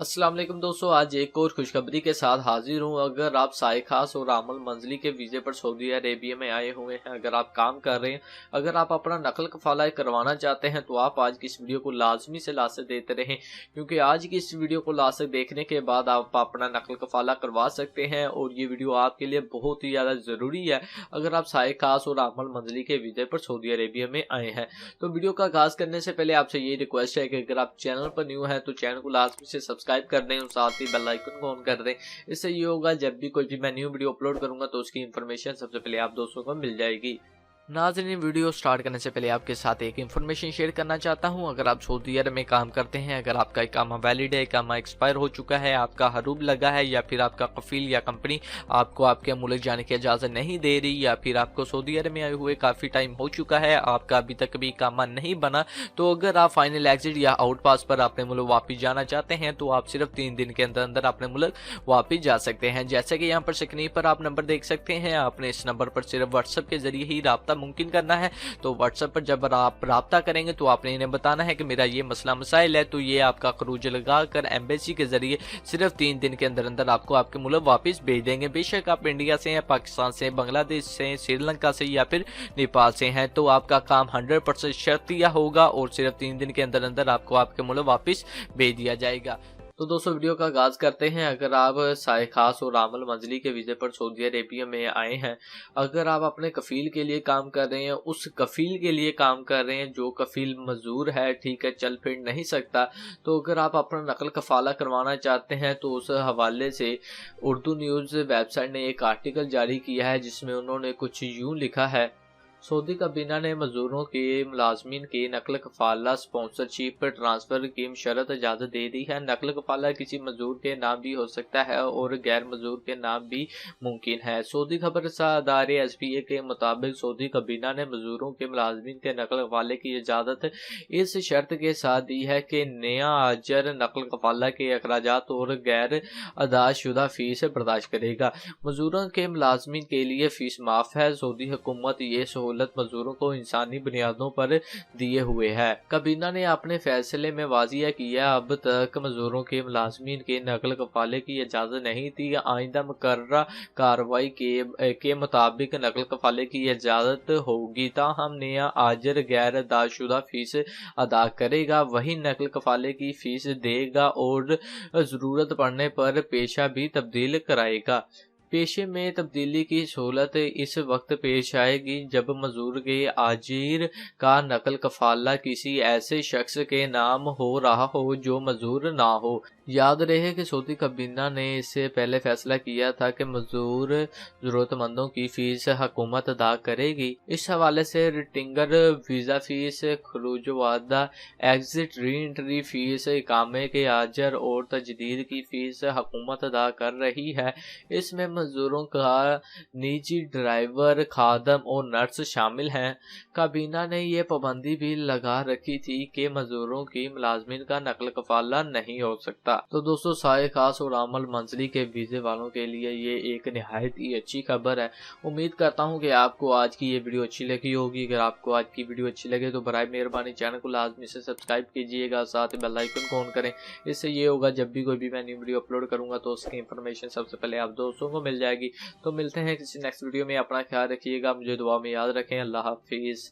अस्सलाम वालेकुम दोस्तों, आज एक और खुशखबरी के साथ हाजिर हूँ। अगर आप साए खास और आमल मंजली के वीज़े पर सऊदी अरेबिया में आए हुए हैं, अगर आप काम कर रहे हैं, अगर आप अपना नकल कफाला करवाना चाहते हैं तो आप आज की इस वीडियो को लाजमी से लास्ट देते रहें, क्योंकि आज की इस वीडियो को लास्ट देखने के बाद आप अपना नकल कफाला करवा सकते हैं और ये वीडियो आपके लिए बहुत ही ज़्यादा ज़रूरी है अगर आप साए खास और आमल मंजली के वीज़े पर सऊदी अरेबिया में आए हैं। तो वीडियो का आगाज़ करने से पहले आपसे ये रिक्वेस्ट है कि अगर आप चैनल पर न्यू हैं तो चैनल को लाजमी से सब्सक्राइब कर दें और साथ ही बेल आइकन को ऑन कर दें। इससे ये होगा जब भी कोई भी मैं न्यू वीडियो अपलोड करूंगा तो उसकी इन्फॉर्मेशन सबसे पहले आप दोस्तों को मिल जाएगी। नाज़रीन, वीडियो स्टार्ट करने से पहले आपके साथ एक इन्फॉर्मेशन शेयर करना चाहता हूं। अगर आप सऊदी अरब में काम करते हैं, अगर आपका इकामा वैलिड है, इकामा एक्सपायर हो चुका है, आपका हरूब लगा है या फिर आपका कफील या कंपनी आपको आपके मुल्क जाने की इजाज़त नहीं दे रही या फिर आपको सऊदी अरब में आए हुए काफ़ी टाइम हो चुका है, आपका अभी तक भी इकामा नहीं बना, तो अगर आप फाइनल एग्जिट या आउट पास पर अपने मुल्क वापस जाना चाहते हैं तो आप सिर्फ 3 दिन के अंदर अंदर अपने मुल्क वापस जा सकते हैं। जैसे कि यहाँ पर स्क्रीन पर आप नंबर देख सकते हैं, आपने इस नंबर पर सिर्फ व्हाट्सएप के जरिए ही रब्ता मुमकिन करना है। तो व्हाट्सएप पर जब आप राब्ता करेंगे तो आपने इन्हें बताना है कि मेरा ये मसला मसाइल है, तो ये आपका खरूज लगाकर एम्बेसी के जरिए सिर्फ 3 दिन के अंदर अंदर आपको आपके मुल्क वापस भेज देंगे। बेशक आप इंडिया से हैं, पाकिस्तान से, बांग्लादेश से, श्रीलंका से या फिर नेपाल से हैं, तो आपका काम 100% शर्तिया होगा और सिर्फ 3 दिन के अंदर अंदर आपको आपके मुल्क वापस भेज दिया जाएगा। तो दोस्तों, वीडियो का आगाज़ करते हैं। अगर आप साए खास और आमल मंजली के वीज़े पर सऊदी अरेबिया में आए हैं, अगर आप अपने कफ़ील के लिए काम कर रहे हैं, उस कफ़ील के लिए काम कर रहे हैं जो कफ़ील मजदूर है, ठीक है, चल फिर नहीं सकता, तो अगर आप अपना नकल कफ़ाला करवाना चाहते हैं तो उस हवाले से उर्दू न्यूज़ वेबसाइट ने एक आर्टिकल जारी किया है जिसमें उन्होंने कुछ यूँ लिखा है। सऊदी काबीना ने मजदूरों के मुलाजमीन के नकल कफाला स्पॉन्सरशिप ट्रांसफ़र की शरत इजाज़त दे दी है। नकल कफाला किसी मजदूर के नाम भी हो सकता है और गैर मजदूर के नाम भी मुमकिन है। सऊदी खबर अदारे SPA के मुताबिक सऊदी काबीना ने मजदूरों के मुलाजमीन के नकल कफाले की इजाज़त इस शर्त के साथ दी है कि नया आजर नकल कफाला के अखराजात और गैर अदाशुदा फीस बर्दाश्त करेगा। मजदूरों के मुलाजमीन के लिए फीस माफ़ है। सऊदी हुकूमत ये सहूलत मजदूरों को इंसानी बुनियादों पर दिए हुए है। काबीना ने अपने फैसले में वाजिया किया, अब तक मजदूरों के मुलाजमीन के नकल कफाले की इजाज़त नहीं थी। आइंदा मुकर्ररा कार्रवाई के मुताबिक नकल कफाले की इजाज़त होगी, ताहम नया आजर गैर अदाशुदा फीस अदा करेगा, वही नकल कफाले की फीस देगा और ज़रूरत पड़ने पर पेशा भी तब्दील कराएगा। पेशे में तब्दीली की सहूलत इस वक्त पेश आएगी जब मजदूर के आजीर का नकल कफाला किसी ऐसे शख्स के नाम हो रहा हो जो मजदूर ना हो। याद रहे कि सऊदी काबीना ने इससे पहले फैसला किया था कि मजदूर ज़रूरतमंदों की फीस हुकूमत अदा करेगी। इस हवाले से रिटिंगर वीज़ा फीस, खरूज वादा, एग्जिट री एंट्री फीस, इकामे के आजर और तजदीद की फीस हुकूमत अदा कर रही है। इसमें मजदूरों का निजी ड्राइवर, खादम और नर्स शामिल हैं। काबीना ने यह पाबंदी भी लगा रखी थी कि मजदूरों की मुलाजमीन का नकल कफाला नहीं हो सकता। तो दोस्तों, साए खास और आमल मंजली के वीज़े वालों के लिए ये एक निहायत ही अच्छी खबर है। उम्मीद करता हूँ कि आपको आज की ये वीडियो अच्छी लगी होगी। अगर आपको आज की वीडियो अच्छी लगे तो बराए मेहरबानी चैनल को लाजमी से सब्सक्राइब कीजिएगा, साथ ही बेल आइकन को ऑन करें। इससे ये होगा जब भी कोई भी मैं न्यू वीडियो अपलोड करूँगा तो उसकी इन्फॉर्मेशन सबसे पहले आप दोस्तों को मिल जाएगी। तो मिलते हैं किसी नेक्स्ट वीडियो में। अपना ख्याल रखिएगा, मुझे दुआ में याद रखें। अल्लाह हाफिज़।